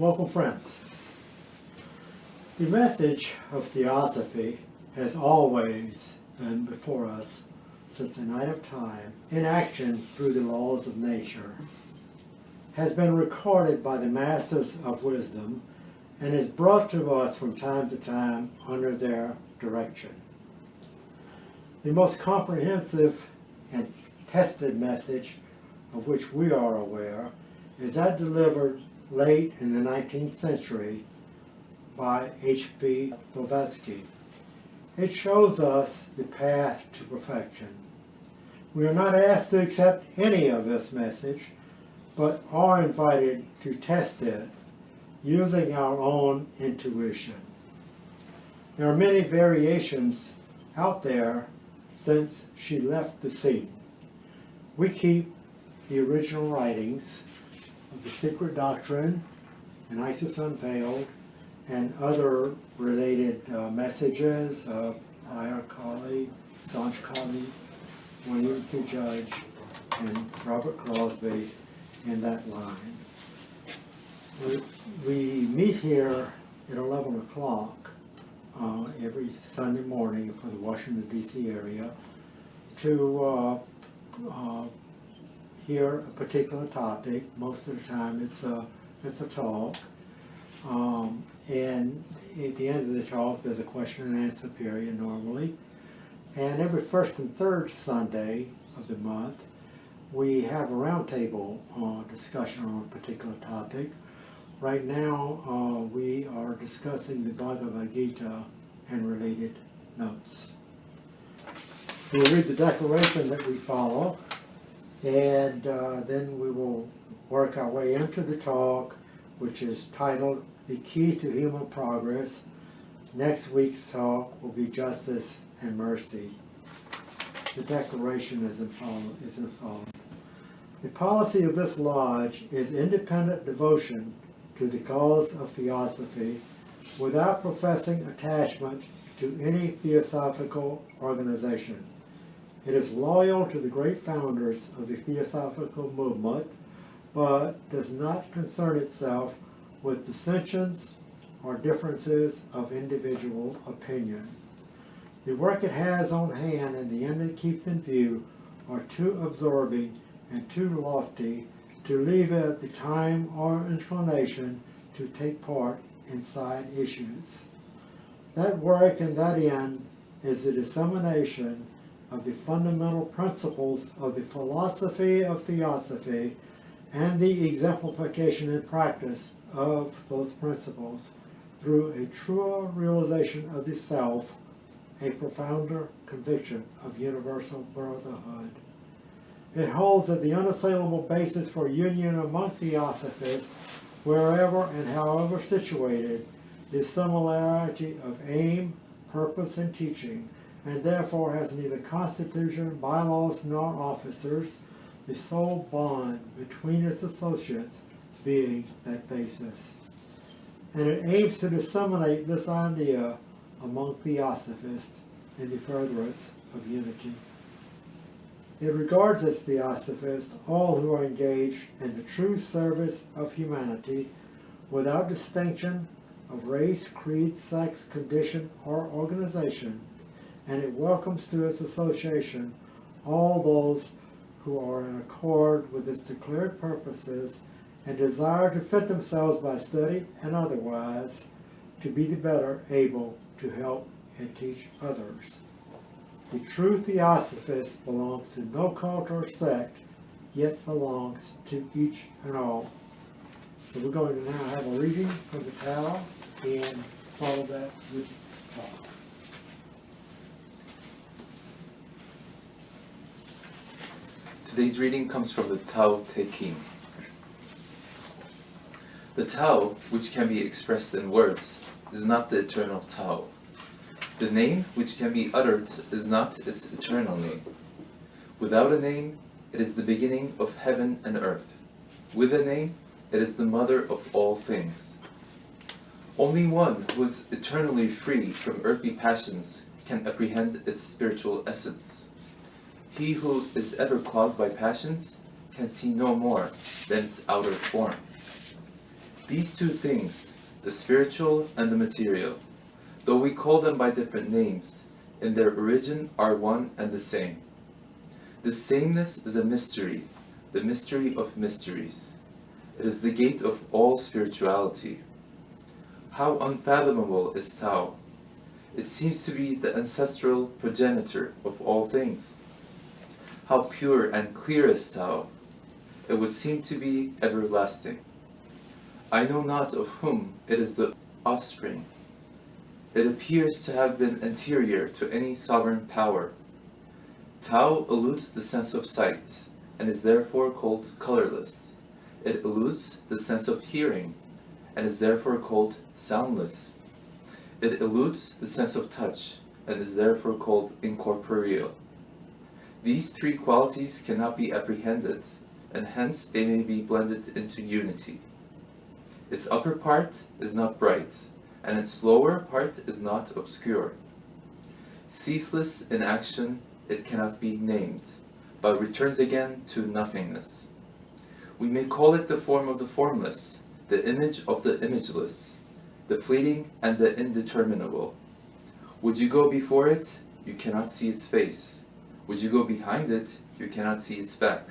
Local friends, the message of Theosophy has always been before us since the night of time, in action through the laws of nature, has been recorded by the masters of wisdom, and is brought to us from time to time under their direction. The most comprehensive and tested message of which we are aware is that delivered late in the 19th century by H.P. Blavatsky. It shows us the path to perfection. We are not asked to accept any of this message, but are invited to test it using our own intuition. There are many variations out there since she left the scene. We keep the original writings of the Secret Doctrine and Isis Unveiled and other related messages of Ayar Kali, Sanj Kali, William P. Judge, and Robert Crosby in that line. We meet here at 11 o'clock every Sunday morning for the Washington, D.C. area to hear a particular topic. Most of the time it's a talk. And at the end of the talk there's a question and answer period normally. And every first and third Sunday of the month we have a roundtable discussion on a particular topic. Right now we are discussing the Bhagavad Gita and related notes. We'll read the declaration that we follow, and then we will work our way into the talk, which is titled The Key to Human Progress. Next week's talk will be Justice and Mercy. The declaration is as follows. The policy of this lodge is independent devotion to the cause of Theosophy without professing attachment to any theosophical organization. It is loyal to the great founders of the Theosophical movement, but does not concern itself with dissensions or differences of individual opinion. The work it has on hand and the end it keeps in view are too absorbing and too lofty to leave it the time or inclination to take part in side issues. That work and that end is the dissemination of the fundamental principles of the philosophy of Theosophy and the exemplification and practice of those principles through a truer realization of the self, a profounder conviction of universal brotherhood. It holds that the unassailable basis for union among Theosophists, wherever and however situated, is similarity of aim, purpose, and teaching, and therefore has neither constitution, bylaws, nor officers, the sole bond between its associates being that basis. And it aims to disseminate this idea among Theosophists in the furtherance of unity. It regards as Theosophists all who are engaged in the true service of humanity without distinction of race, creed, sex, condition, or organization, and it welcomes to its association all those who are in accord with its declared purposes and desire to fit themselves by study and otherwise to be the better able to help and teach others. The true Theosophist belongs to no cult or sect, yet belongs to each and all. So we're going to now have a reading from the Tao and follow that with talk. Today's reading comes from the Tao Te Ching. The Tao, which can be expressed in words, is not the eternal Tao. The name which can be uttered is not its eternal name. Without a name, it is the beginning of heaven and earth. With a name, it is the mother of all things. Only one who is eternally free from earthly passions can apprehend its spiritual essence. He who is ever clogged by passions can see no more than its outer form. These two things, the spiritual and the material, though we call them by different names, in their origin are one and the same. This sameness is a mystery, the mystery of mysteries. It is the gate of all spirituality. How unfathomable is Tao! It seems to be the ancestral progenitor of all things. How pure and clear is Tao! It would seem to be everlasting. I know not of whom it is the offspring. It appears to have been anterior to any sovereign power. Tao eludes the sense of sight, and is therefore called colorless. It eludes the sense of hearing, and is therefore called soundless. It eludes the sense of touch, and is therefore called incorporeal. These three qualities cannot be apprehended, and hence they may be blended into unity. Its upper part is not bright, and its lower part is not obscure. Ceaseless in action, it cannot be named, but returns again to nothingness. We may call it the form of the formless, the image of the imageless, the fleeting and the indeterminable. Would you go before it, you cannot see its face. Would you go behind it, you cannot see its back.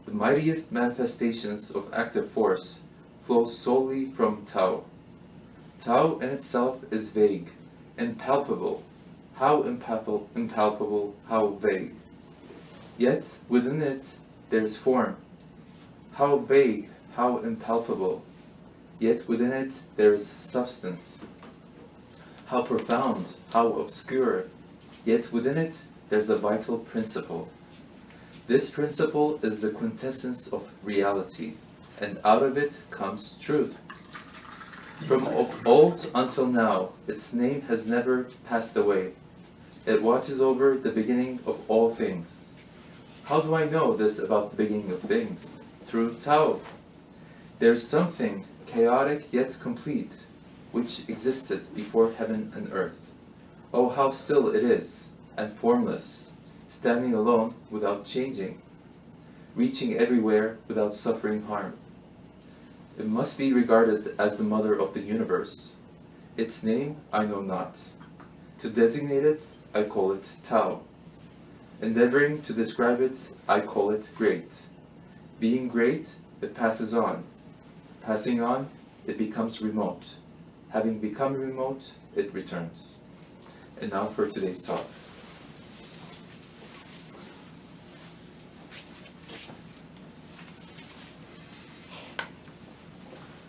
The mightiest manifestations of active force flow solely from Tao. Tao in itself is vague, impalpable. How impalpable, how vague. Yet within it there is form. How vague, how impalpable. Yet within it there is substance. How profound, how obscure. Yet within it there is a vital principle. This principle is the quintessence of reality, and out of it comes truth. From of old until now, its name has never passed away. It watches over the beginning of all things. How do I know this about the beginning of things? Through Tao. There is something chaotic yet complete, which existed before heaven and earth. Oh, how still it is, and formless, standing alone without changing, reaching everywhere without suffering harm. It must be regarded as the mother of the universe. Its name I know not. To designate it, I call it Tao. Endeavoring to describe it, I call it great. Being great, it passes on. Passing on, it becomes remote. Having become remote, it returns. And now for today's talk.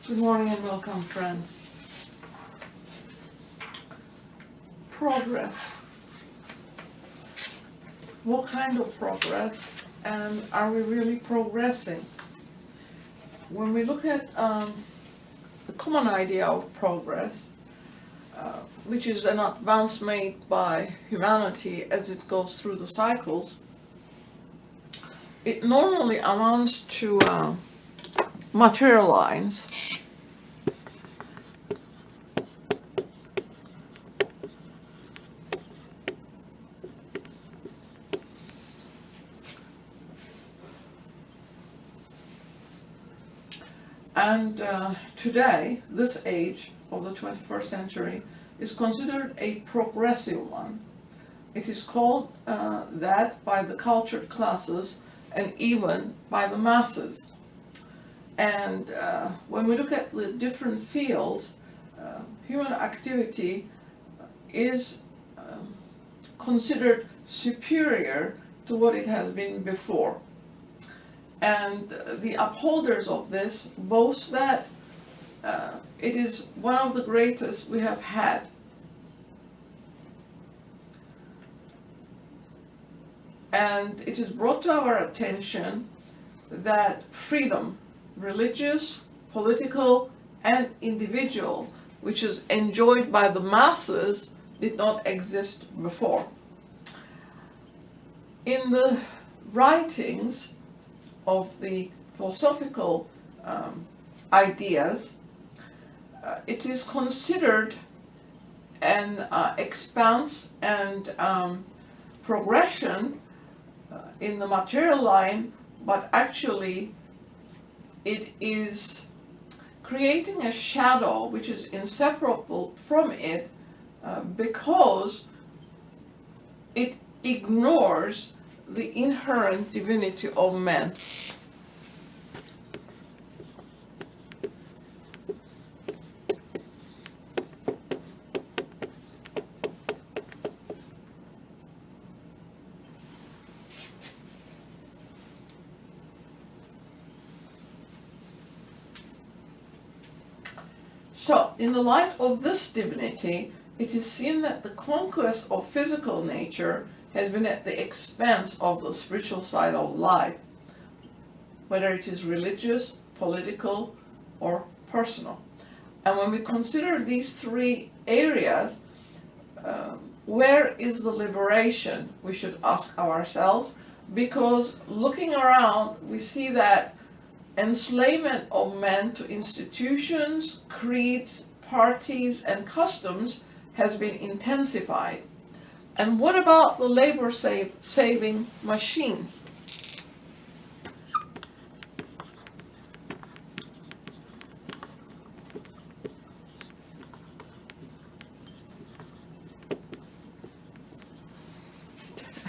Good morning and welcome, friends. Progress. What kind of progress, and are we really progressing? When we look at the common idea of progress, which is an advance made by humanity as it goes through the cycles, it normally amounts to material lines. And today, this age of the 21st century is considered a progressive one. It is called that by the cultured classes and even by the masses. And when we look at the different fields, human activity is considered superior to what it has been before. And the upholders of this boast that it is one of the greatest we have had. And it is brought to our attention that freedom, religious, political, and individual, which is enjoyed by the masses, did not exist before. In the writings of the philosophical ideas, it is considered an expanse and progression in the material line, but actually it is creating a shadow which is inseparable from it because it ignores the inherent divinity of man. So, in the light of this divinity, it is seen that the conquest of physical nature has been at the expense of the spiritual side of life, whether it is religious, political, or personal. And when we consider these three areas, where is the liberation, we should ask ourselves, because looking around, we see that enslavement of men to institutions, creeds, parties, and customs has been intensified. And what about the labor-saving machines?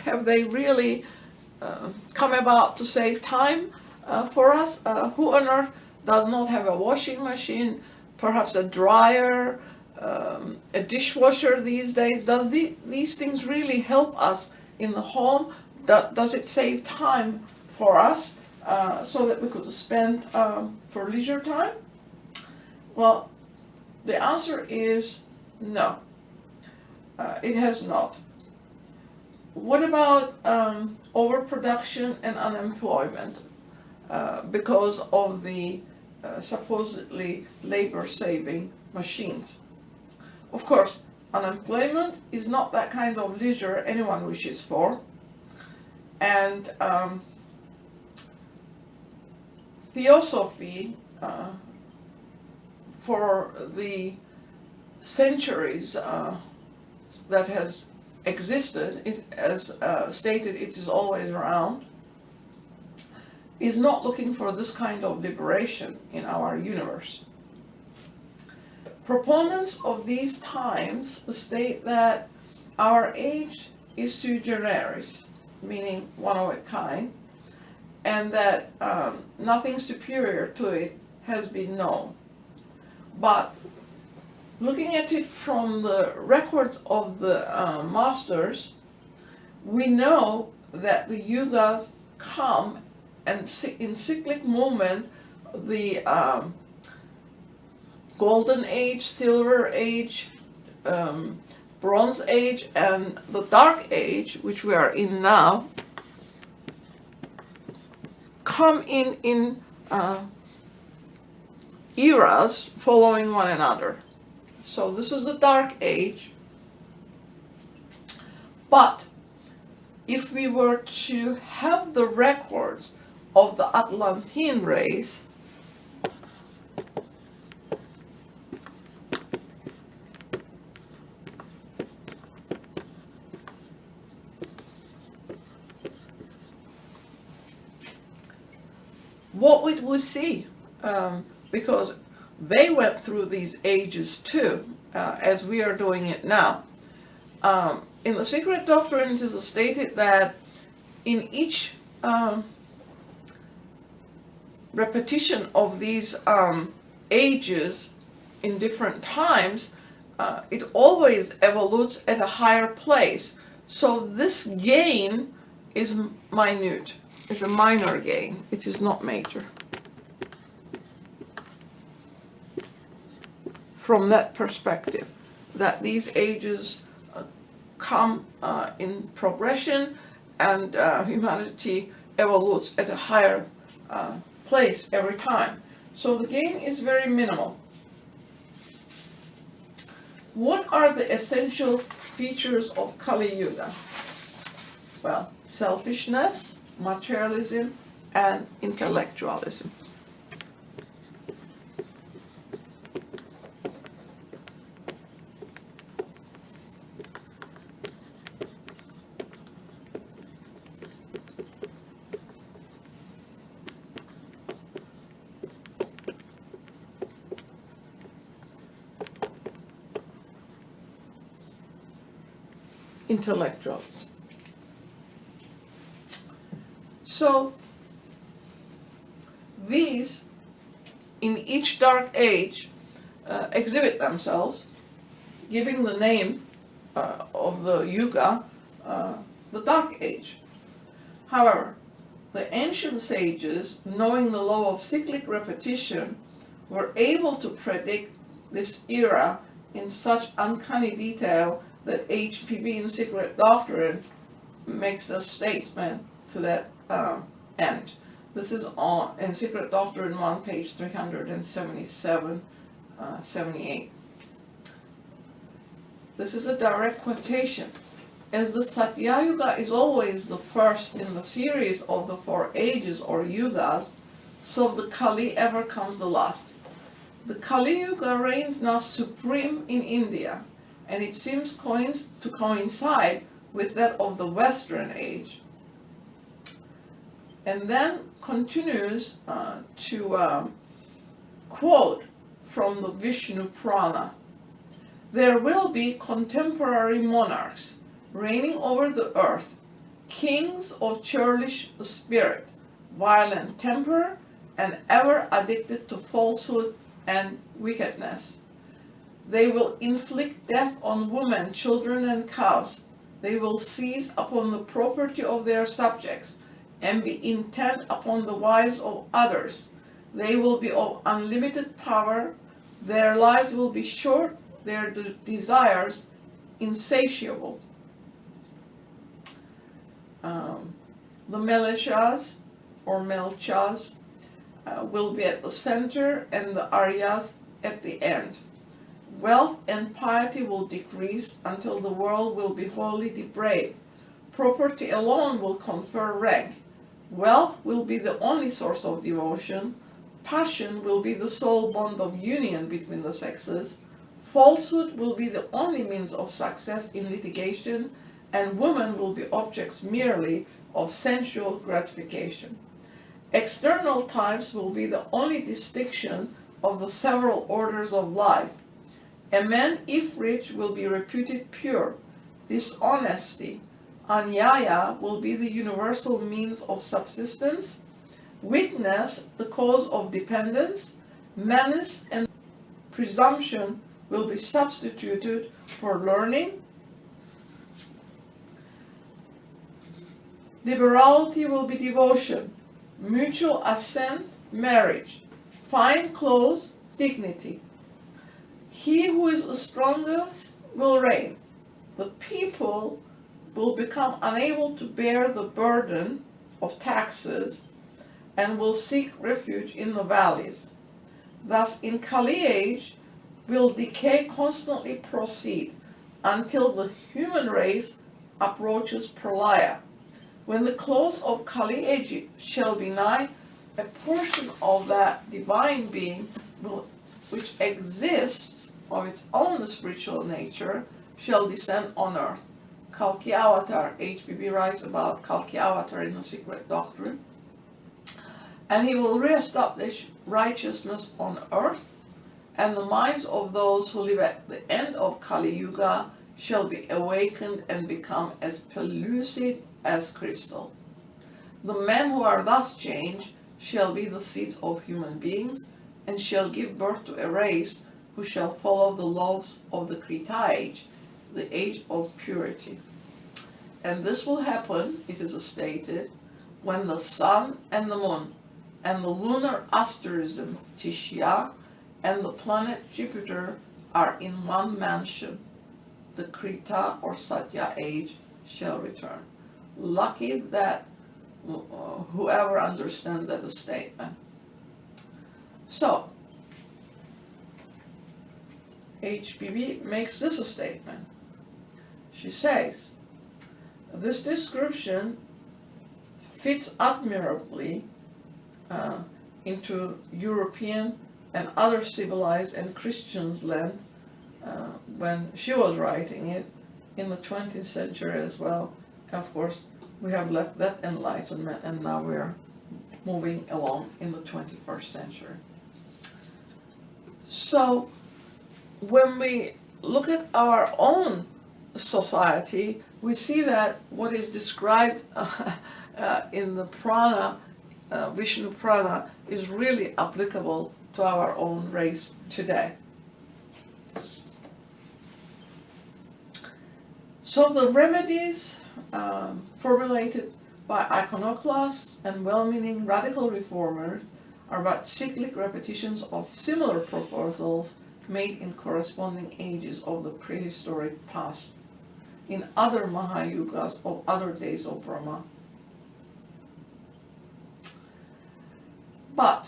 Have they really come about to save time for us? Who on earth does not have a washing machine, perhaps a dryer, a dishwasher these days? Does these things really help us in the home? Does it save time for us so that we could spend for leisure time? Well, the answer is no. It has not. What about overproduction and unemployment because of the supposedly labor-saving machines? Of course, unemployment is not that kind of leisure anyone wishes for, and Theosophy for the centuries that has existed, it, as stated, it is always around, is not looking for this kind of liberation in our universe. Proponents of these times state that our age is sui generis, meaning one of a kind, and that nothing superior to it has been known. But looking at it from the records of the masters, we know that the yugas come, and in cyclic movement, the Golden Age, Silver Age, Bronze Age, and the Dark Age, which we are in now, come in eras following one another. So this is the Dark Age. But if we were to have the records of the Atlantean race, what would we see? Because they went through these ages too, as we are doing it now. In the Secret Doctrine, it is stated that in each repetition of these ages in different times, it always evolutes at a higher place. So this gain is minute. It's a minor gain. It is not major. From that perspective, that these ages come in progression, and humanity evolutes at a higher place every time. So the gain is very minimal. What are the essential features of Kali Yuga? Well, selfishness, materialism, and intellectualism. intellectuals. So these, in each dark age, exhibit themselves, giving the name of the yuga the dark age. However, the ancient sages, knowing the law of cyclic repetition, were able to predict this era in such uncanny detail that HPB in Secret Doctrine makes a statement to that end. This is in Secret Doctrine 1, page 377, 78. This is a direct quotation. As the Satya Yuga is always the first in the series of the 4 ages or yugas, so the Kali ever comes the last. The Kali Yuga reigns now supreme in India, and it seems to coincide with that of the Western age. And then continues to quote from the Vishnu Purana. There will be contemporary monarchs reigning over the earth, kings of churlish spirit, violent temper, and ever addicted to falsehood and wickedness. They will inflict death on women, children, and cows. They will seize upon the property of their subjects and be intent upon the wives of others. They will be of unlimited power. Their lives will be short, their desires insatiable. The Melechas or Melchas will be at the center and the Aryas at the end. Wealth and piety will decrease until the world will be wholly depraved. Property alone will confer rank. Wealth will be the only source of devotion. Passion will be the sole bond of union between the sexes. Falsehood will be the only means of success in litigation, and women will be objects merely of sensual gratification. External types will be the only distinction of the several orders of life. A man, if rich, will be reputed pure. Dishonesty, anyaya, will be the universal means of subsistence. Weakness, the cause of dependence. Malice and presumption will be substituted for learning. Liberality will be devotion. Mutual assent, marriage. Fine clothes, dignity. He who is the strongest will reign. The people will become unable to bear the burden of taxes and will seek refuge in the valleys. Thus, in Kali age, will decay constantly proceed until the human race approaches pralaya. When the close of Kali age shall be nigh, a portion of that divine being which exists of its own spiritual nature shall descend on earth. Kalki Avatar, HPB writes about Kalki Avatar in the Secret Doctrine. And he will reestablish righteousness on earth, and the minds of those who live at the end of Kali Yuga shall be awakened and become as pellucid as crystal. The men who are thus changed shall be the seeds of human beings, and shall give birth to a race who shall follow the laws of the Krita age, the age of purity. And this will happen, it is stated, when the sun and the moon, and the lunar asterism Tishya, and the planet Jupiter are in one mansion. The Krita or Satya age shall return. Lucky that whoever understands that statement. So, HPB makes this a statement. She says, this description fits admirably into European and other civilized and Christians' land when she was writing it in the 20th century as well. And of course, we have left that enlightenment and now we are moving along in the 21st century. So, when we look at our own society, we see that what is described in the prana, Vishnu prana, is really applicable to our own race today. So the remedies formulated by iconoclasts and well-meaning radical reformers are but cyclic repetitions of similar proposals made in corresponding ages of the prehistoric past, in other Mahayugas of other days of Brahma. But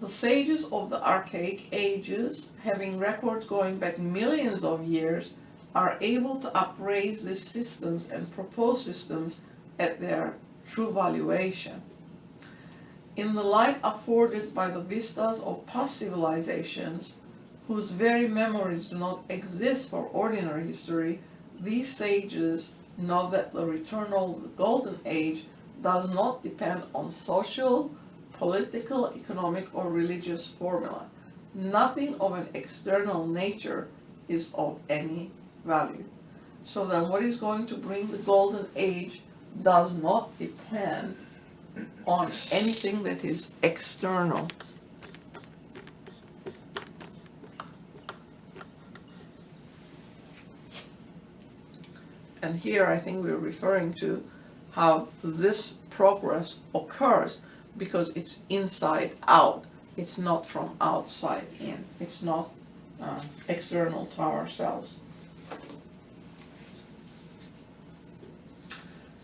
the sages of the archaic ages, having records going back millions of years, are able to appraise these systems and propose systems at their true valuation. In the light afforded by the vistas of past civilizations, whose very memories do not exist for ordinary history, these sages know that the return of the Golden Age does not depend on social, political, economic, or religious formula. Nothing of an external nature is of any value. So then what is going to bring the Golden Age does not depend on anything that is external. And here I think we're referring to how this progress occurs because it's inside out. It's not from outside in. It's not external to ourselves.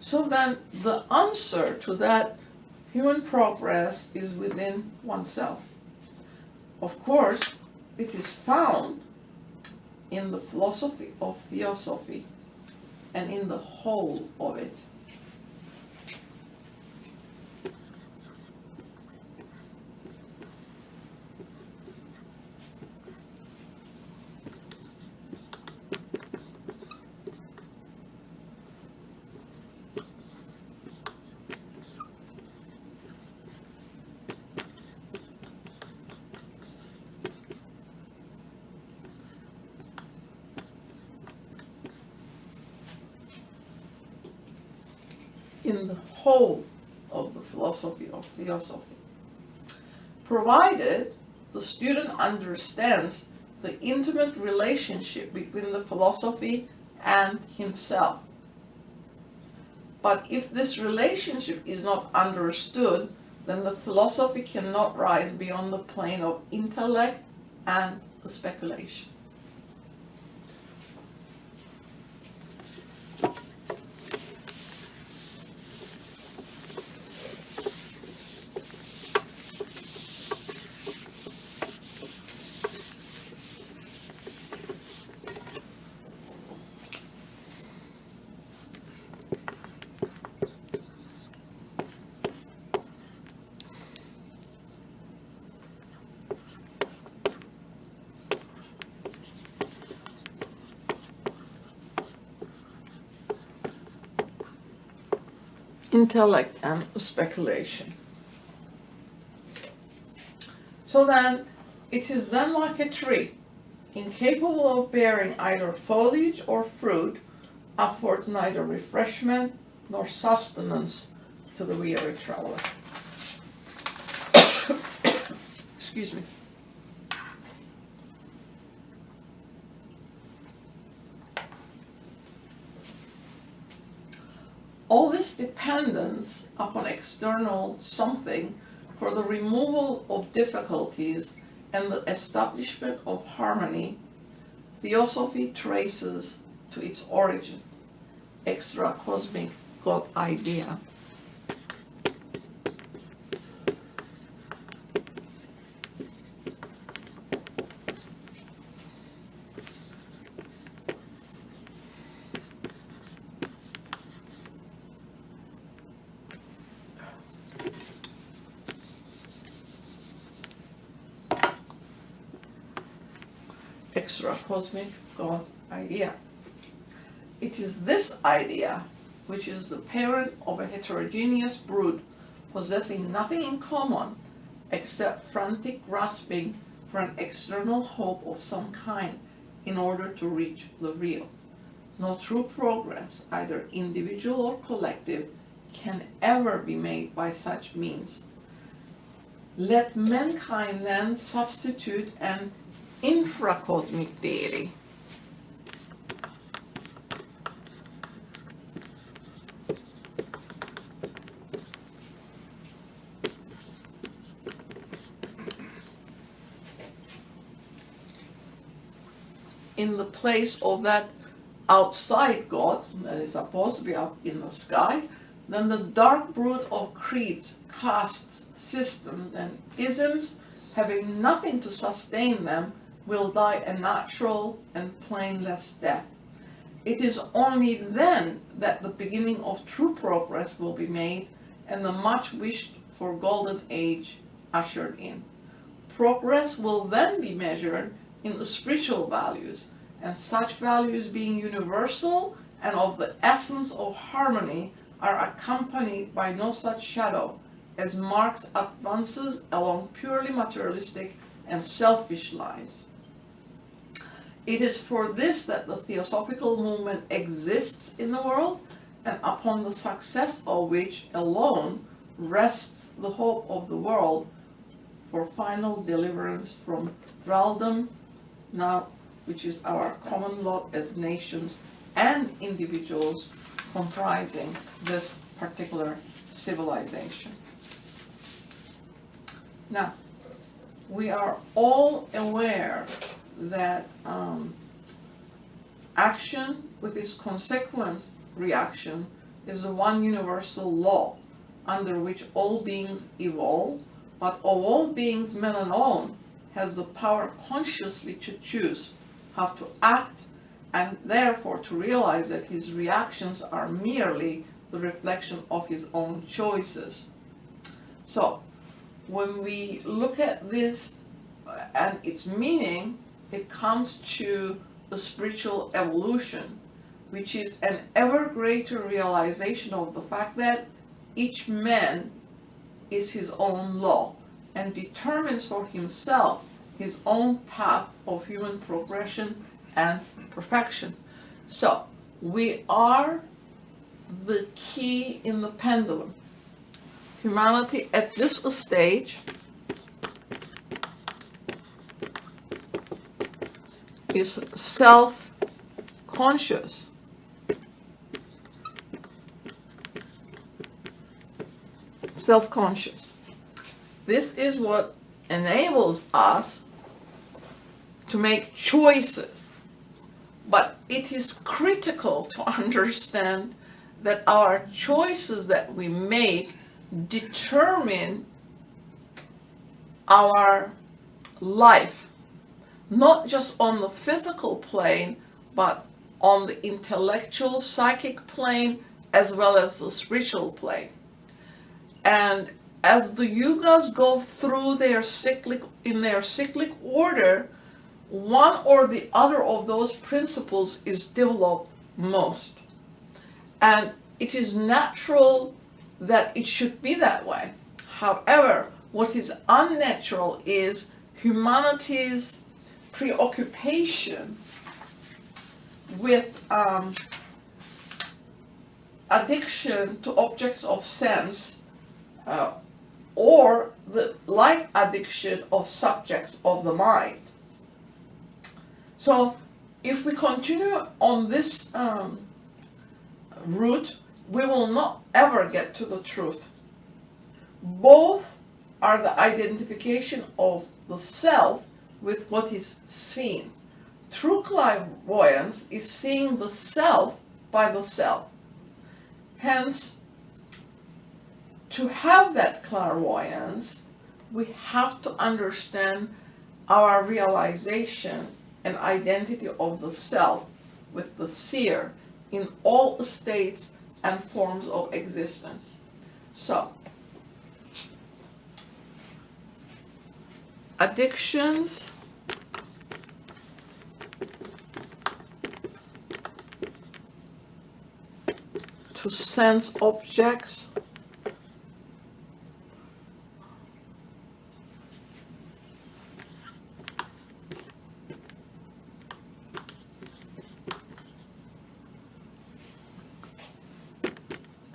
So then the answer to that human progress is within oneself. Of course, it is found in the philosophy of Theosophy and in the whole of it. In the whole of the philosophy of Theosophy, provided the student understands the intimate relationship between the philosophy and himself. But if this relationship is not understood, then the philosophy cannot rise beyond the plane of intellect and speculation. Intellect and speculation. So then, it is then like a tree, incapable of bearing either foliage or fruit, affords neither refreshment nor sustenance to the weary traveler. Excuse me. All this dependence upon external something for the removal of difficulties and the establishment of harmony, Theosophy traces to its origin, extra-cosmic God idea. Extra-cosmic God idea. It is this idea which is the parent of a heterogeneous brood possessing nothing in common except frantic grasping for an external hope of some kind in order to reach the real. no true progress, either individual or collective, can ever be made by such means. Let mankind then substitute an infracosmic deity. In the place of that outside God that is supposed to be up in the sky, then the dark brood of creeds, castes, systems, and isms, having nothing to sustain them, will die a natural and painless death. It is only then that the beginning of true progress will be made and the much wished for golden age ushered in. Progress will then be measured in the spiritual values, and such values being universal and of the essence of harmony are accompanied by no such shadow as marks advances along purely materialistic and selfish lines. It is for this that the theosophical movement exists in the world, and upon the success of which alone rests the hope of the world for final deliverance from thraldom, now which is our common lot as nations and individuals comprising this particular civilization. Now, we are all aware that action with its consequence reaction is the one universal law under which all beings evolve, but of all beings, man alone has the power consciously to choose how to act, and therefore to realize that his reactions are merely the reflection of his own choices. So, when we look at this and its meaning, it comes to the spiritual evolution, which is an ever greater realization of the fact that each man is his own law and determines for himself his own path of human progression and perfection. So, we are the key in the pendulum. Humanity at this stage is self-conscious. Self-conscious. This is what enables us to make choices. But it is critical to understand that our choices that we make determine our life, not just on the physical plane, but on the intellectual, psychic plane, as well as the spiritual plane. And as the yugas go through their cyclic order, one or the other of those principles is developed most. And it is natural that it should be that way. However, what is unnatural is humanity's preoccupation with addiction to objects of sense, or the like addiction of subjects of the mind. So if we continue on this route, we will not ever get to the truth. Both are the identification of the self with what is seen. True clairvoyance is seeing the self by the self. Hence, to have that clairvoyance, we have to understand our realization and identity of the self with the seer in all states and forms of existence. So, addictions to sense objects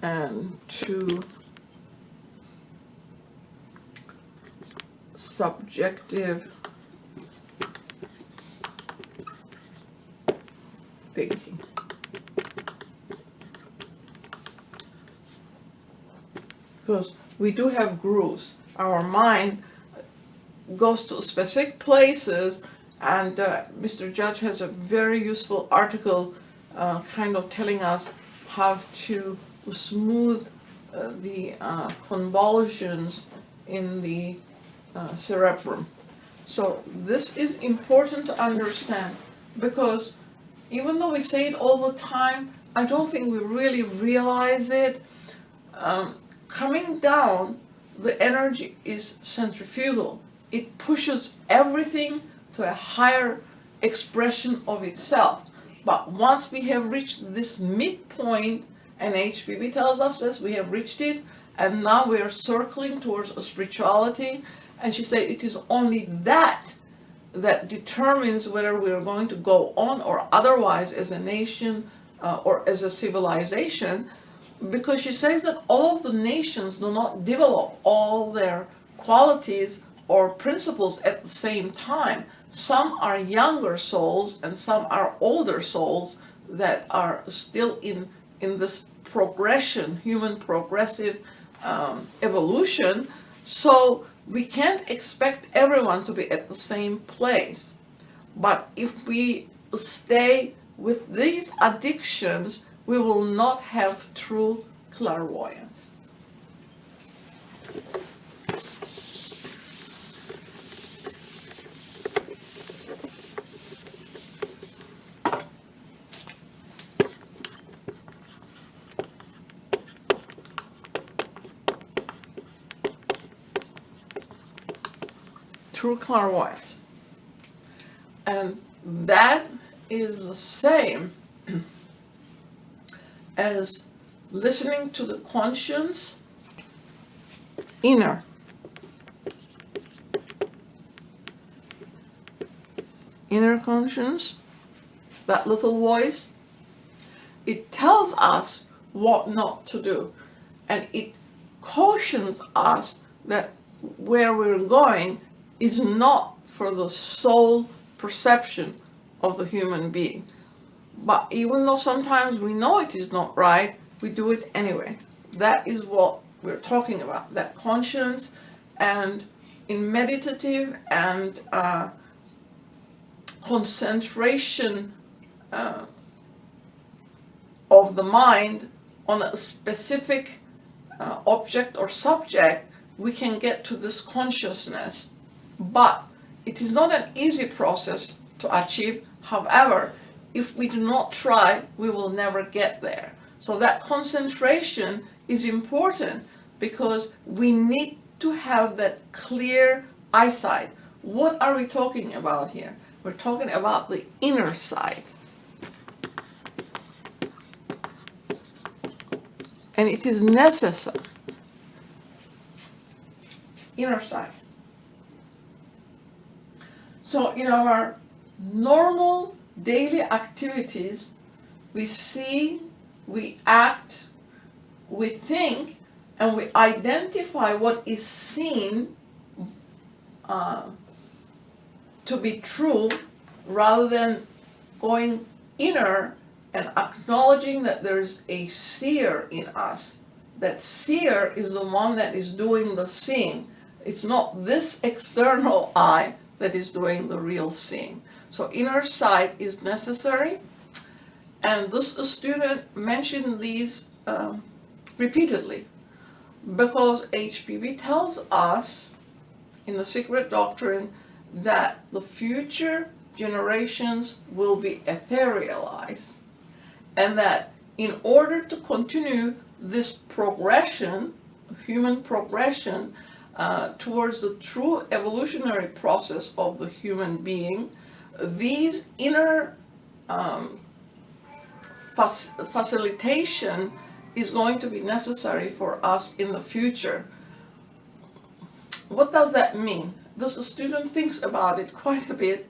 and to subjective thinking. Because we do have grooves. Our mind goes to specific places, and Mr. Judge has a very useful article kind of telling us how to smooth the convolutions in the cerebrum. So this is important to understand, because even though we say it all the time, I don't think we really realize it. Coming down, the energy is centrifugal. It pushes everything to a higher expression of itself. But once we have reached this midpoint, and HPV tells us this, we have reached it, and now we are circling towards a spirituality, and she said it is only that determines whether we are going to go on or otherwise as a nation or as a civilization, because she says that all of the nations do not develop all their qualities or principles at the same time. Some are younger souls and some are older souls that are still in this progression, human progressive evolution. So we can't expect everyone to be at the same place. But if we stay with these addictions, we will not have true clairvoyance. True clairvoyance. And that is the same as listening to the conscience, inner conscience, that little voice. It tells us what not to do, and it cautions us that where we're going is not for the soul perception of the human being. But even though sometimes we know it is not right, we do it anyway. That is what we're talking about, that conscience. And in meditative and concentration of the mind on a specific object or subject, we can get to this consciousness. But it is not an easy process to achieve. However, if we do not try, we will never get there. So that concentration is important, because we need to have that clear eyesight. What are we talking about here? We're talking about the inner sight. And it is necessary. Inner sight. So in our normal daily activities, we see, we act, we think, and we identify what is seen to be true, rather than going inner and acknowledging that there's a seer in us. That seer is the one that is doing the seeing. It's not this external eye that is doing the real seeing. So inner sight is necessary, and this student mentioned these repeatedly, because HPV tells us in the secret doctrine that the future generations will be etherealized, and that in order to continue this progression, human progression, towards the true evolutionary process of the human being, these inner facilitation is going to be necessary for us in the future. What does that mean? The student thinks about it quite a bit.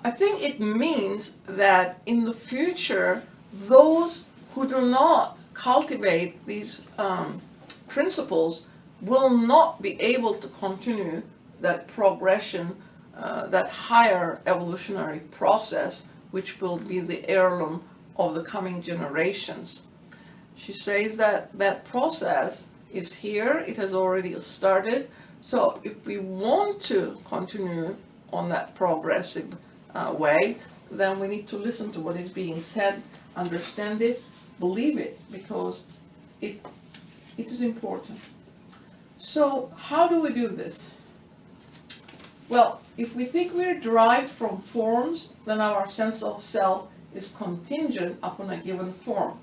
I think it means that in the future, those who do not cultivate these principles will not be able to continue that progression, that higher evolutionary process, which will be the heirloom of the coming generations. She says that that process is here, it has already started. So if we want to continue on that progressive way, then we need to listen to what is being said, understand it, believe it, because it is important. So how do we do this? Well, if we think we're derived from forms, then our sense of self is contingent upon a given form.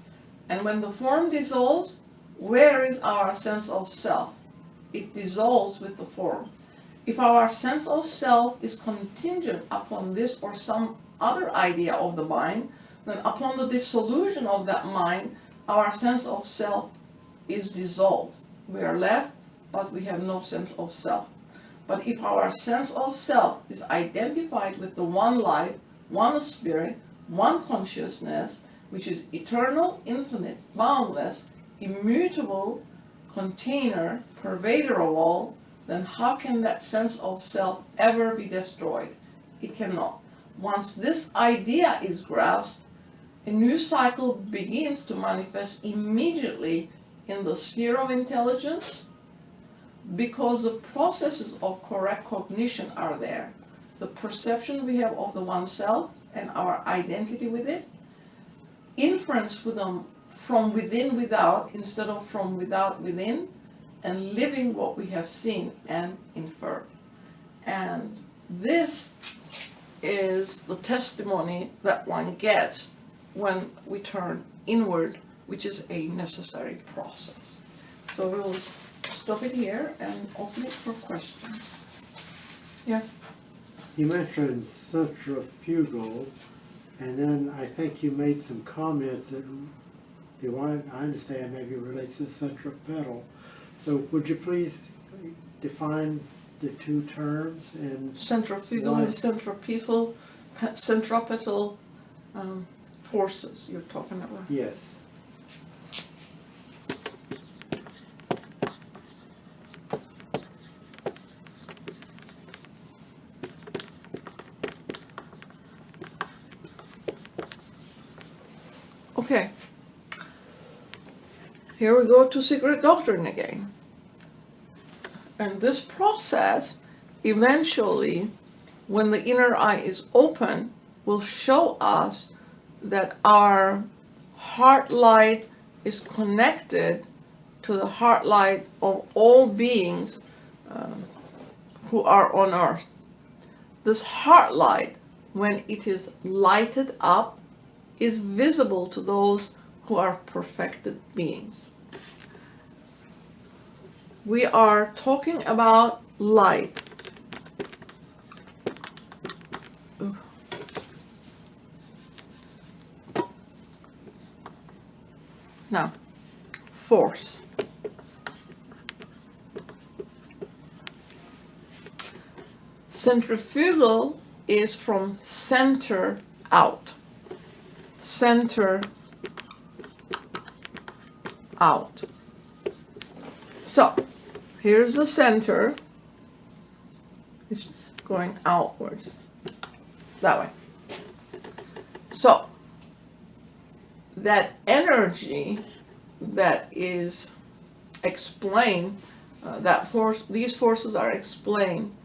And when the form dissolves, where is our sense of self? It dissolves with the form. If our sense of self is contingent upon this or some other idea of the mind, then upon the dissolution of that mind, our sense of self is dissolved. We are left, but we have no sense of self. But if our sense of self is identified with the one life, one spirit, one consciousness, which is eternal, infinite, boundless, immutable, container, pervader of all, then how can that sense of self ever be destroyed? It cannot. Once this idea is grasped, a new cycle begins to manifest immediately in the sphere of intelligence, because the processes of correct cognition are there. The perception we have of the oneself and our identity with it, inference with them from within without instead of from without within, and living what we have seen and inferred. And this is the testimony that one gets when we turn inward, which is a necessary process. So we'll stop it here and open it for questions. Yes? You mentioned centrifugal, and then I think you made some comments that, I understand, maybe relates to centripetal. So would you please define the two terms? And Centrifugal and centripetal forces you're talking about. Yes. Okay. Here we go to secret doctrine again. And this process, eventually, when the inner eye is open, will show us that our heart light is connected to the heart light of all beings who are on earth. This heart light, when it is lighted up, is visible to those who are perfected beings. We are talking about light. Now, force. Centrifugal is from center out. Center out. So, here's the center. It's going outwards. That way. So, that energy that is explained, that force, these forces are explained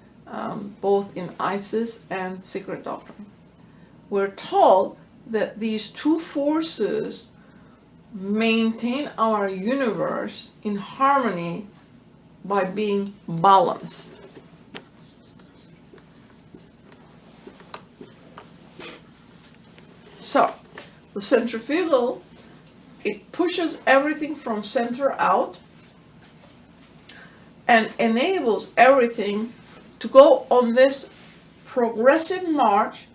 both in Isis and Secret Doctrine. We're told that these two forces maintain our universe in harmony by being balanced. So, the centrifugal, it pushes everything from center out and enables everything to go on this progressive march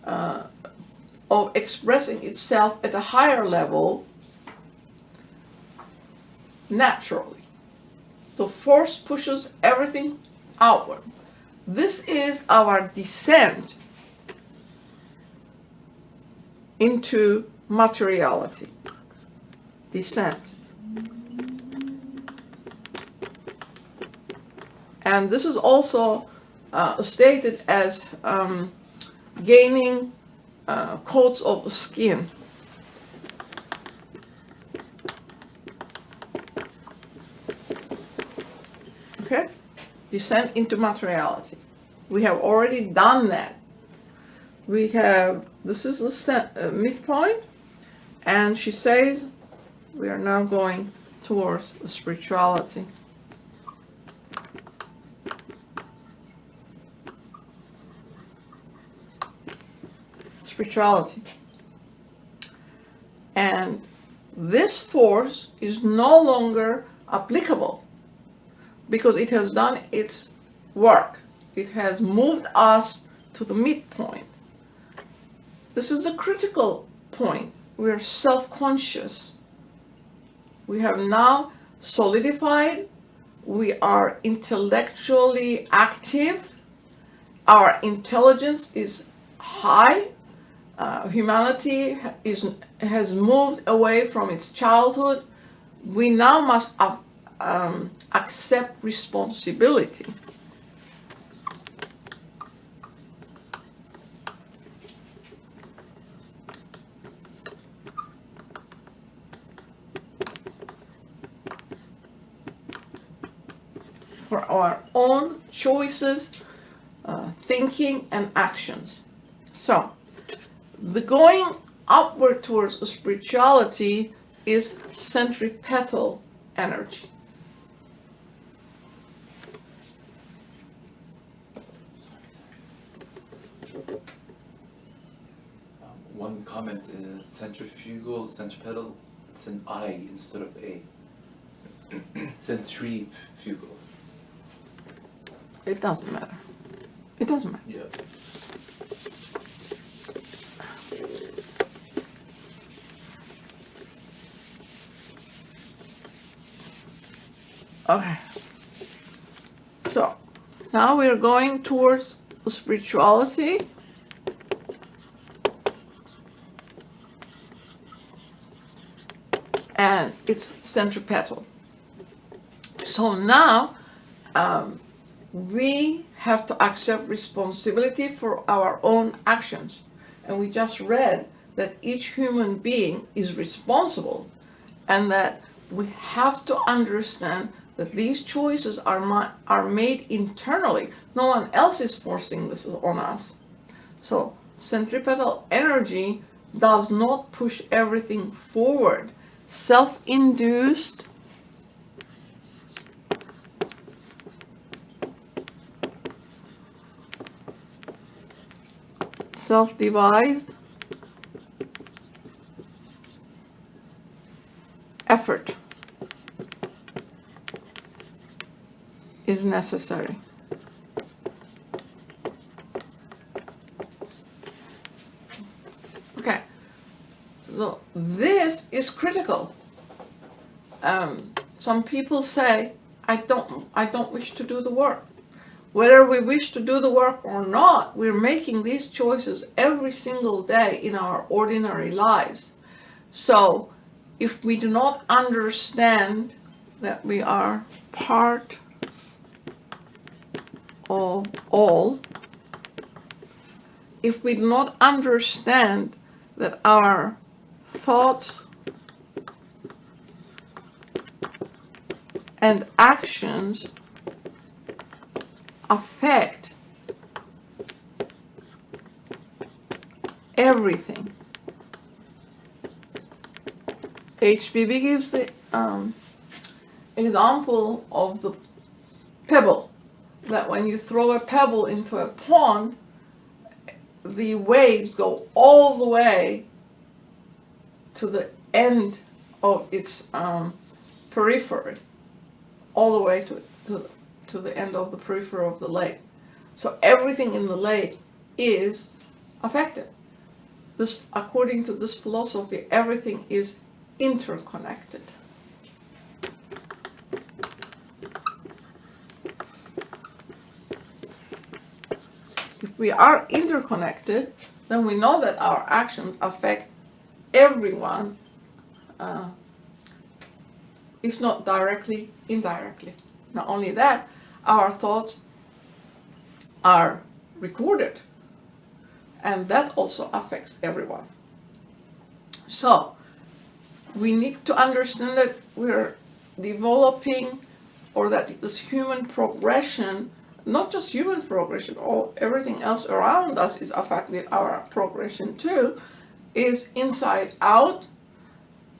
of expressing itself at a higher level naturally. The force pushes everything outward. This is our descent into materiality. descent. And this is also stated as gaining coats of skin. Okay? Descent into materiality. We have already done that. We have, this is the midpoint, and she says we are now going towards the spirituality. Spirituality. And this force is no longer applicable because it has done its work. It has moved us to the midpoint. This is the critical point. We are self-conscious. We have now solidified. We are intellectually active. Our intelligence is high. Humanity has moved away from its childhood. We now must accept responsibility. For our own choices, thinking, and actions. So, the going upward towards spirituality is centripetal energy. One comment is centrifugal, centripetal, it's an I instead of A. Centrifugal. It doesn't matter. It doesn't matter. Yeah. Okay. So, now we're going towards spirituality. And it's centripetal. So now, we have to accept responsibility for our own actions. And we just read that each human being is responsible, and that we have to understand that these choices are made internally. No one else is forcing this on us. So centripetal energy does not push everything forward. Self-induced self-devised effort is necessary. Okay, so this is critical. Some people say, I don't wish to do the work. Whether we wish to do the work or not, we're making these choices every single day in our ordinary lives. So, if we do not understand that we are part of all, if we do not understand that our thoughts and actions affect everything. HPB gives the example of the pebble, that when you throw a pebble into a pond, the waves go all the way to the end of its periphery, all the way to the end of the periphery of the lake. So everything in the lake is affected. This, according to this philosophy, everything is interconnected. If we are interconnected, then we know that our actions affect everyone if not directly, indirectly. Not only that, our thoughts are recorded, and that also affects everyone. So we need to understand that we're developing, or that this human progression, not just human progression, everything else around us is affecting our progression too, is inside out.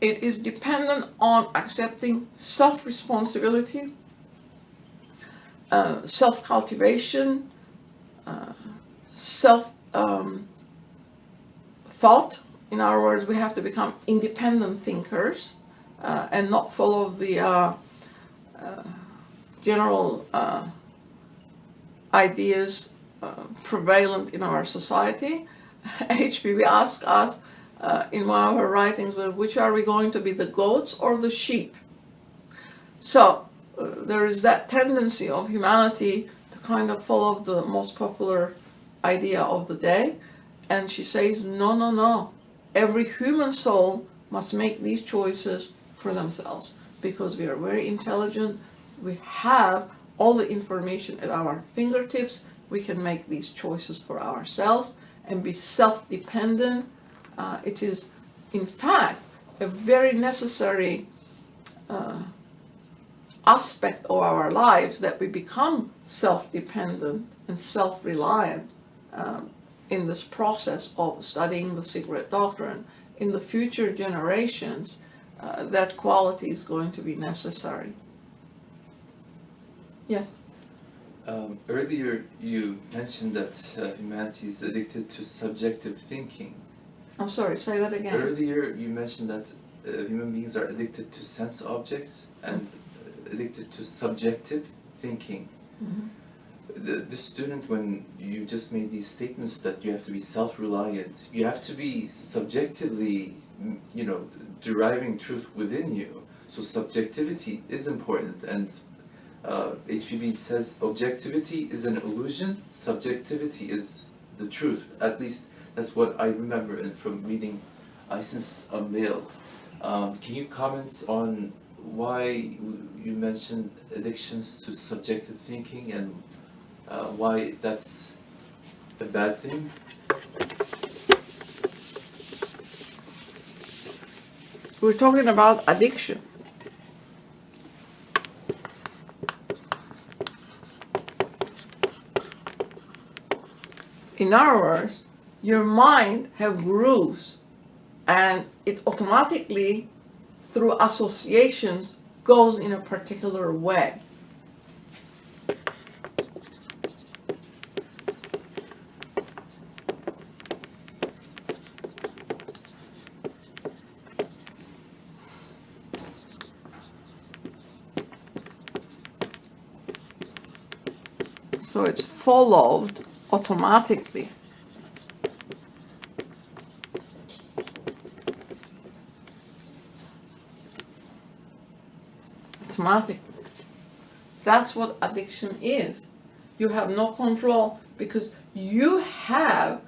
It is dependent on accepting self-responsibility, self-cultivation, self-thought. In other words, we have to become independent thinkers and not follow the general ideas prevalent in our society. HPV asked us in one of her writings, well, which are we going to be, the goats or the sheep? So there is that tendency of humanity to kind of follow the most popular idea of the day, and she says, no, no, no. Every human soul must make these choices for themselves, because we are very intelligent. We have all the information at our fingertips. We can make these choices for ourselves and be self-dependent. It is, in fact, a very necessary aspect of our lives that we become self-dependent and self-reliant in this process of studying the secret doctrine. In the future generations, that quality is going to be necessary. Yes? Earlier you mentioned that humanity is addicted to subjective thinking. I'm sorry, say that again. Earlier you mentioned that human beings are addicted to sense objects and addicted to subjective thinking. Mm-hmm. The student, when you just made these statements that you have to be self-reliant, you have to be subjectively, deriving truth within you. So subjectivity is important, and HPB says objectivity is an illusion, subjectivity is the truth. At least that's what I remember from reading Isis Unveiled. Can you comment on why you mentioned addictions to subjective thinking and why that's a bad thing? We're talking about addiction. In other words, your mind have grooves, and it automatically, through associations, goes in a particular way. So it's followed automatically. Automatically. That's what addiction is. You have no control because you have,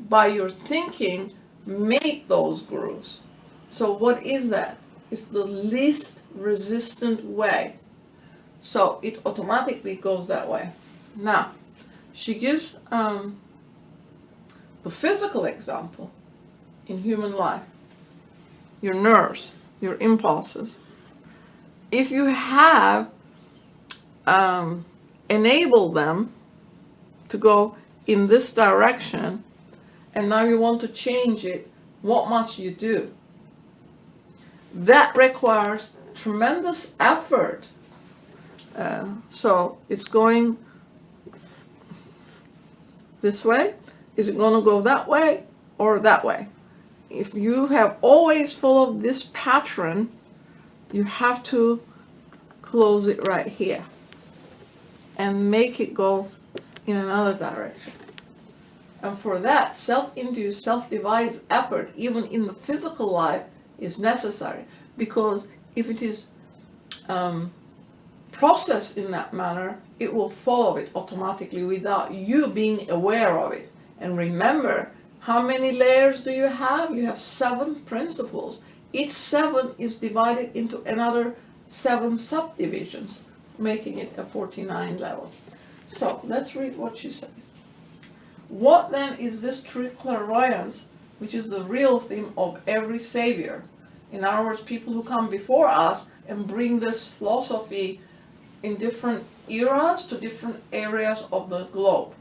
by your thinking, made those grooves. So what is that? It's the least resistant way. So it automatically goes that way. Now, she gives the physical example in human life. Your nerves, your impulses. If you have enabled them to go in this direction, and now you want to change it, what must you do? That requires tremendous effort. So it's going this way. Is it going to go that way or that way? If you have always followed this pattern, you have to close it right here and make it go in another direction. And for that, self-induced, self-devised effort, even in the physical life, is necessary. Because if it is processed in that manner, it will follow it automatically without you being aware of it. And remember, how many layers do you have? You have 7 principles. Each 7 is divided into another 7 subdivisions, making it a 49 level. So let's read what she says. What then is this true clairvoyance, which is the real theme of every savior? In other words, people who come before us and bring this philosophy in different eras to different areas of the globe.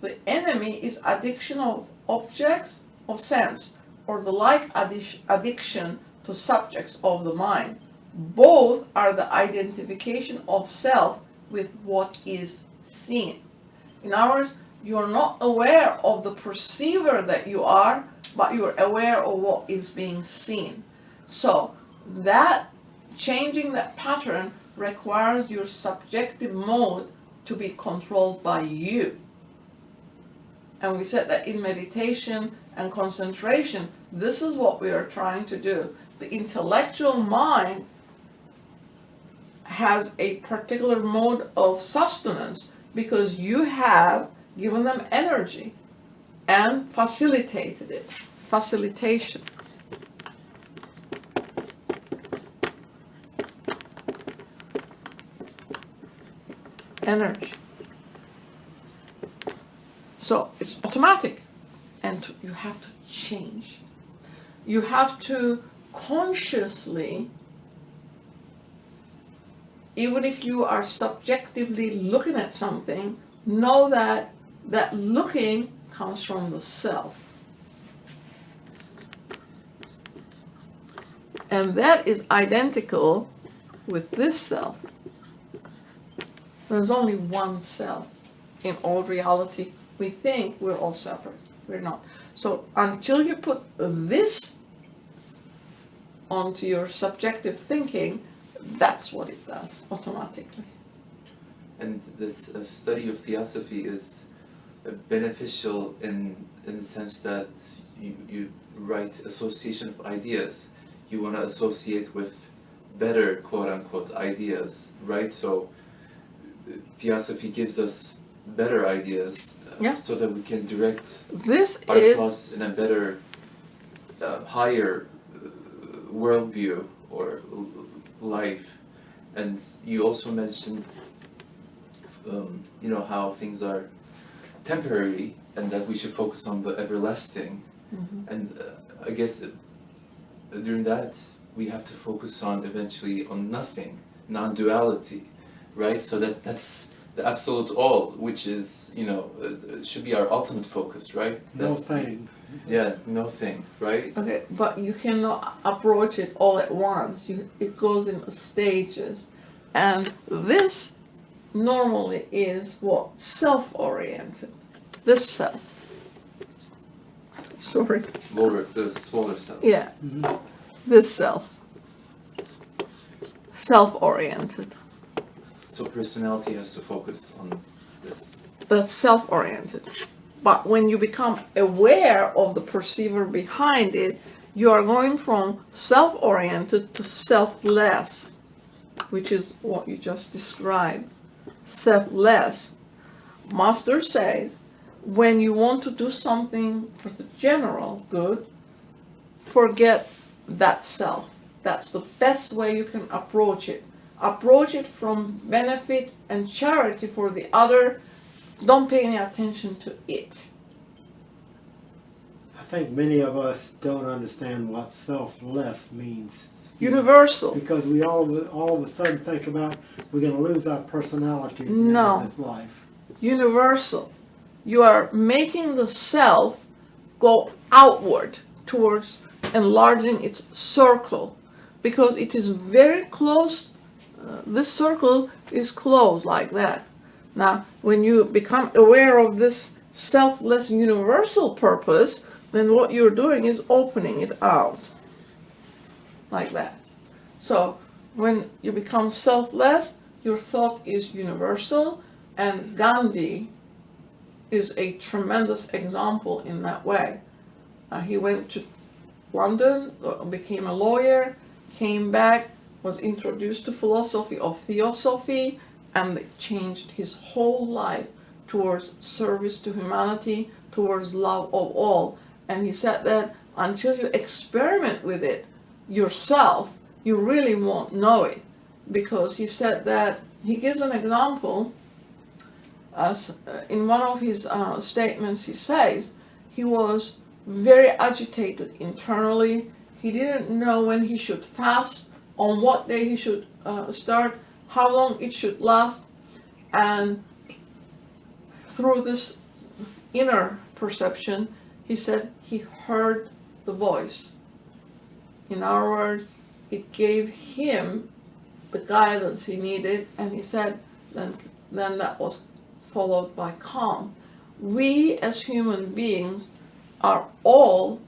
The enemy is addiction of objects of sense, or the like addiction to subjects of the mind. Both are the identification of self with what is seen. In other words, you are not aware of the perceiver that you are, but you are aware of what is being seen. So that changing that pattern requires your subjective mode to be controlled by you. And we said that in meditation and concentration, this is what we are trying to do. The intellectual mind has a particular mode of sustenance because you have given them energy and facilitated it. Facilitation. Energy. So it's automatic, and you have to change. You have to consciously, even if you are subjectively looking at something, know that that looking comes from the self. And that is identical with this self. There's only one self. In all reality, we think we're all separate. We're not. So until you put this onto your subjective thinking, that's what it does automatically. And this study of Theosophy is beneficial in the sense that you write association of ideas. You want to associate with better quote-unquote ideas, right? So Theosophy gives us better ideas so that we can direct our thoughts in a better, higher worldview or life. And you also mentioned how things are temporary and that we should focus on the everlasting. Mm-hmm. And I guess during that we have to focus on eventually on nothing, non-duality, right? So that's the absolute all, which is, should be our ultimate focus, right? No thing. Yeah, no thing, right? Okay, but you cannot approach it all at once. It goes in stages. And this normally is what? Self-oriented. This self. Sorry. The smaller self. Yeah. Mm-hmm. This self. Self-oriented. So personality has to focus on this. That's self-oriented. But when you become aware of the perceiver behind it, you are going from self-oriented to selfless, which is what you just described. Selfless. Master says, when you want to do something for the general good, forget that self. That's the best way you can approach it. Approach it from benefit and charity for the other. Don't pay any attention to it. I think many of us don't understand what selfless means. Universal. Because we all of a sudden think about we're going to lose our personality in this life. Universal. You are making the self go outward towards enlarging its circle because it is very close. This circle is closed like that. Now, when you become aware of this selfless universal purpose, then what you're doing is opening it out. Like that. So, when you become selfless, your thought is universal, and Gandhi is a tremendous example in that way. He went to London, became a lawyer, came back, was introduced to philosophy of Theosophy, and it changed his whole life towards service to humanity, towards love of all. And he said that until you experiment with it yourself, you really won't know it. Because he said that, he gives an example, in one of his statements he says, he was very agitated internally. He didn't know when he should fast, on what day he should start, how long it should last, and through this inner perception, he said he heard the voice. In other words, it gave him the guidance he needed, and he said then that was followed by calm. We as human beings are all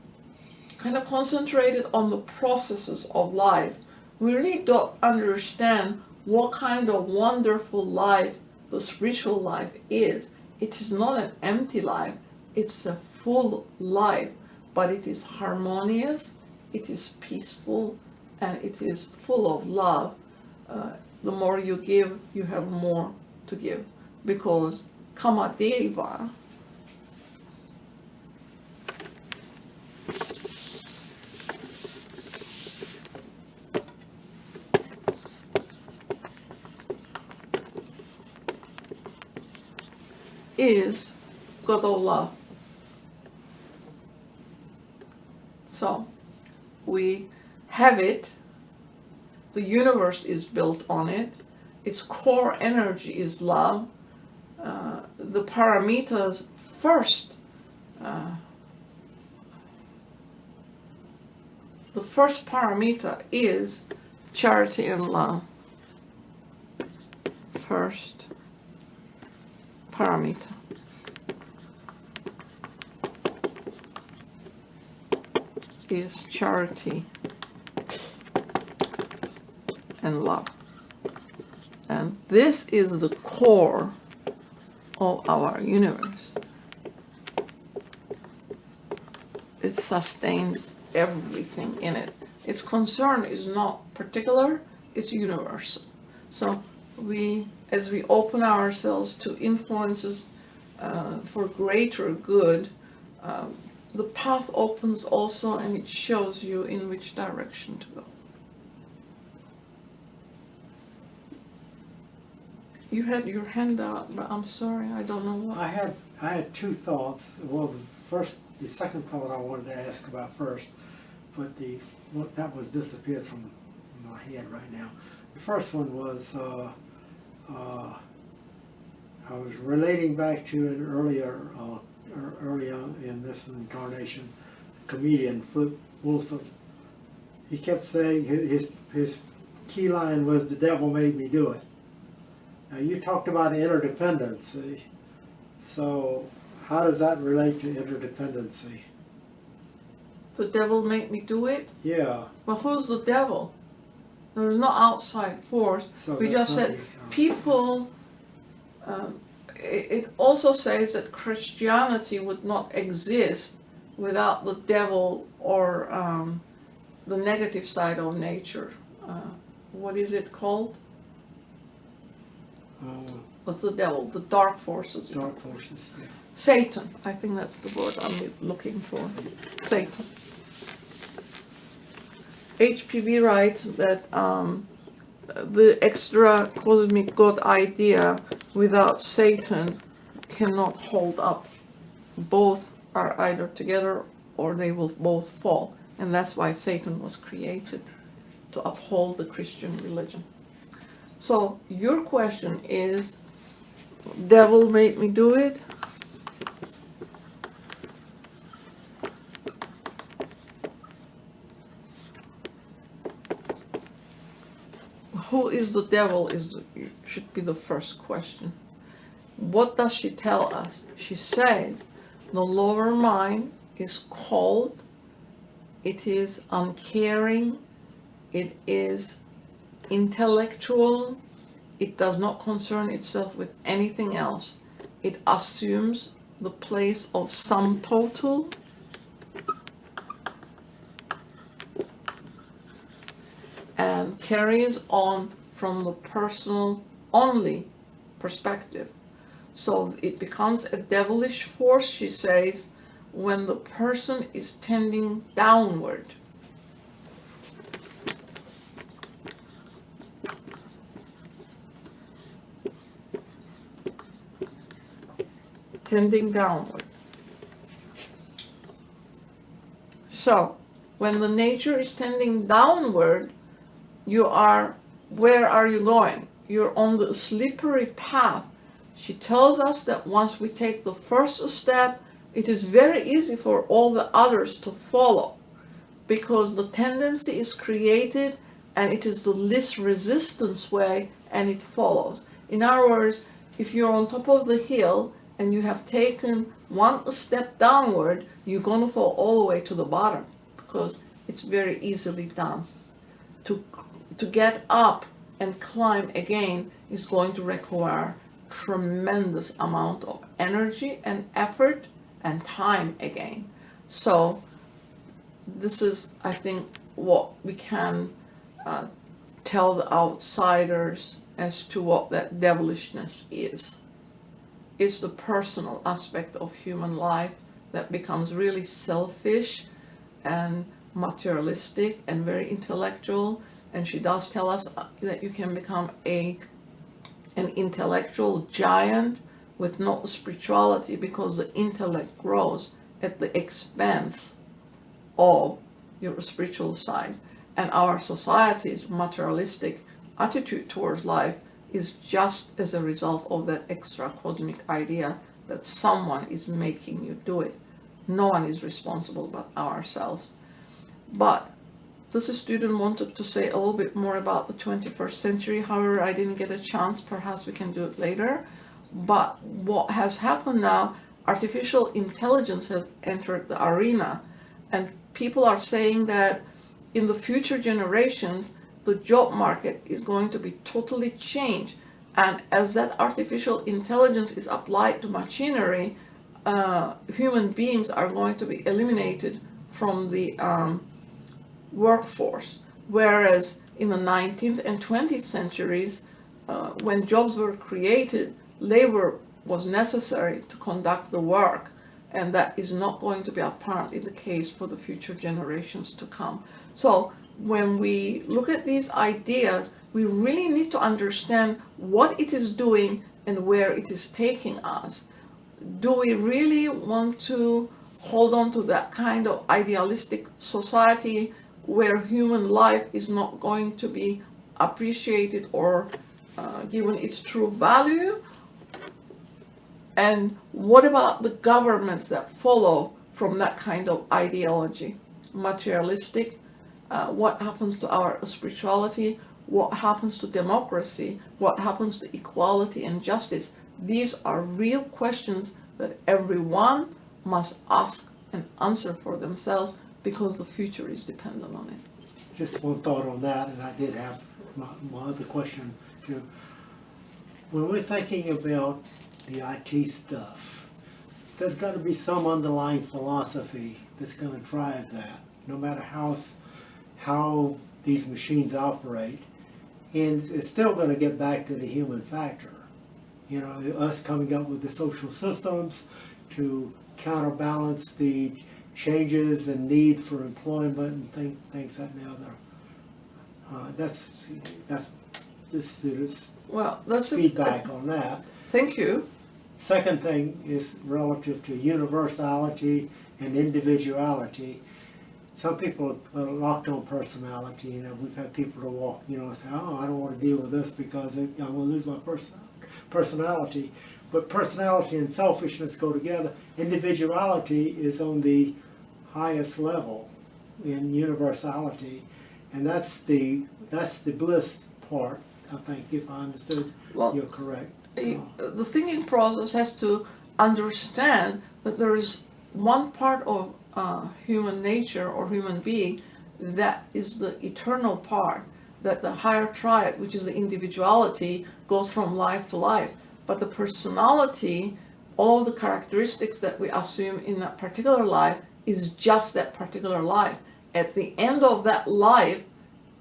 kind of concentrated on the processes of life. We really don't understand what kind of wonderful life the spiritual life is. It is not an empty life, it's a full life, but it is harmonious, it is peaceful, and it is full of love. The more you give, you have more to give, because Kamadeva is God of love. So we have it, the universe is built on it, its core energy is love. The paramitas first, the first paramita is charity and love. First paramita. Is charity and love. And this is the core of our universe. It sustains everything in it. Its concern is not particular, it's universal. So as we open ourselves to influences for greater good, the path opens also, and it shows you in which direction to go. You had your hand up, but I'm sorry, I don't know what. I had two thoughts. Well, the second thought I wanted to ask about first, but that was disappeared from my head right now. The first one was I was relating back to an earlier in this incarnation, comedian Flip Wilson. He kept saying his key line was, "The devil made me do it." Now you talked about interdependency, so how does that relate to interdependency? The devil made me do it? Yeah. Well, who's the devil? There's no outside force. So we just said people, it also says that Christianity would not exist without the devil or the negative side of nature. What is it called? What's the devil? The dark forces. Dark forces, yeah. Satan. I think that's the word I'm looking for. Satan. HPV writes that the extra cosmic God idea without Satan cannot hold up. Both are either together or they will both fall. And that's why Satan was created, to uphold the Christian religion. So your question is, devil made me do it? Who is the devil should be the first question. What does she tell us? She says the lower mind is cold, it is uncaring, it is intellectual, it does not concern itself with anything else. It assumes the place of sum total, and carries on from the personal only perspective. So it becomes a devilish force, she says, when the person is tending downward. tending downward. So, when the nature is tending downward, where are you going? You're on the slippery path. She tells us that once we take the first step, it is very easy for all the others to follow, because the tendency is created and it is the least resistance way, and it follows. In other words, if you're on top of the hill and you have taken one step downward, you're going to fall all the way to the bottom, because it's very easily done. To get up and climb again is going to require tremendous amount of energy and effort and time again. So this is, I think, what we can tell the outsiders as to what that devilishness is. It's the personal aspect of human life that becomes really selfish and materialistic and very intellectual. And she does tell us that you can become an intellectual giant with no spirituality, because the intellect grows at the expense of your spiritual side. And our society's materialistic attitude towards life is just as a result of that extra cosmic idea that someone is making you do it. No one is responsible but ourselves. But this student wanted to say a little bit more about the 21st century. However, I didn't get a chance. Perhaps we can do it later. But what has happened now, artificial intelligence has entered the arena, and people are saying that in the future generations, the job market is going to be totally changed. And as that artificial intelligence is applied to machinery, human beings are going to be eliminated from the workforce. Whereas in the 19th and 20th centuries, when jobs were created, labor was necessary to conduct the work. And that is not going to be apparently the case for the future generations to come. So when we look at these ideas, we really need to understand what it is doing and where it is taking us. Do we really want to hold on to that kind of idealistic society where human life is not going to be appreciated or given its true value? And what about the governments that follow from that kind of ideology? Materialistic. What happens to our spirituality? What happens to democracy? What happens to equality and justice? These are real questions that everyone must ask and answer for themselves, because the future is dependent on it. Just one thought on that, and I did have my other question too. When we're thinking about the IT stuff, there's got to be some underlying philosophy that's going to drive that, no matter how these machines operate. And it's still going to get back to the human factor. You know, us coming up with the social systems to counterbalance the changes and need for employment and things that and the other. That's the students' feedback on that. Thank you. Second thing is relative to universality and individuality. Some people are locked on personality. You know, we've had people to walk, you know, and say, oh, I don't want to deal with this because I'm going to lose my personality. But personality and selfishness go together. Individuality is on the highest level in universality, and that's the bliss part, I think, if I understood you're correct. The thinking process has to understand that there is one part of human nature or human being that is the eternal part, that the higher triad, which is the individuality, goes from life to life. But the personality, all of the characteristics that we assume in that particular life, is just that particular life. At the end of that life,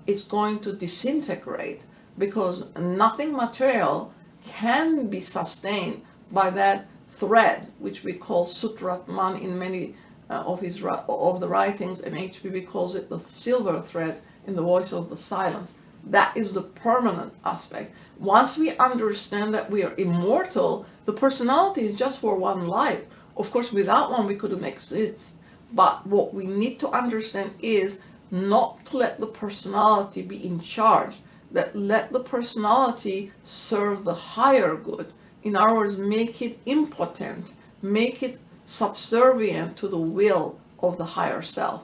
it's going to disintegrate, because nothing material can be sustained by that thread, which we call Sutratman in many of the writings, and HPB calls it the silver thread in the voice of the silence. That is the permanent aspect. Once we understand that we are immortal, the personality is just for one life. Of course, without one, we couldn't exist. But what we need to understand is not to let the personality be in charge, that let the personality serve the higher good. In other words, make it impotent, make it subservient to the will of the higher self.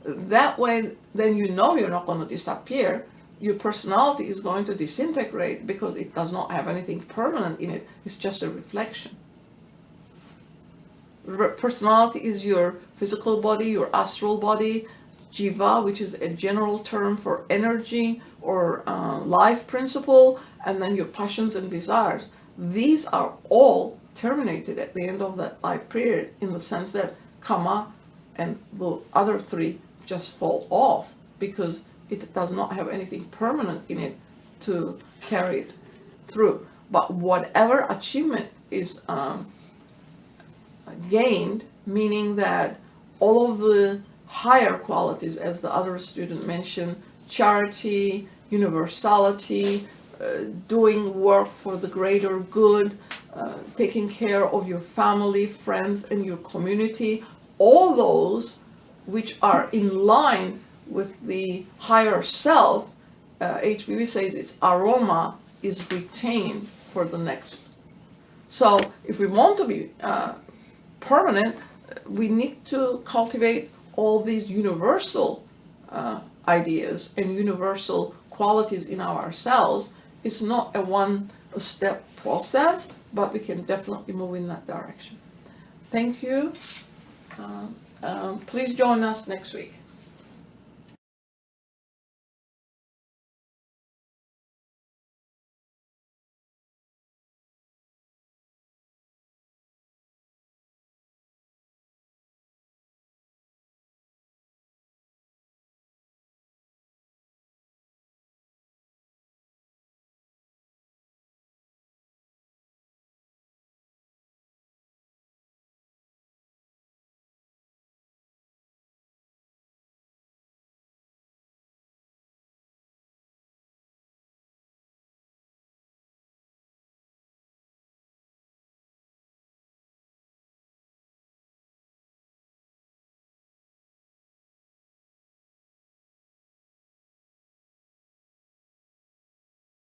That way, then you know you're not going to disappear. Your personality is going to disintegrate because it does not have anything permanent in it. It's just a reflection. Personality is your physical body, your astral body, jiva, which is a general term for energy or life principle, and then your passions and desires. These are all terminated at the end of that life period, in the sense that karma and the other three just fall off because it does not have anything permanent in it to carry it through. But whatever achievement is gained, meaning that all of the higher qualities, as the other student mentioned, charity, universality, doing work for the greater good, taking care of your family, friends, and your community, all those which are in line with the higher self, HPV says its aroma is retained for the next. So if we want to be permanent, we need to cultivate all these universal ideas and universal qualities in ourselves. It's not a one-step process, but we can definitely move in that direction. Thank you. Please join us next week.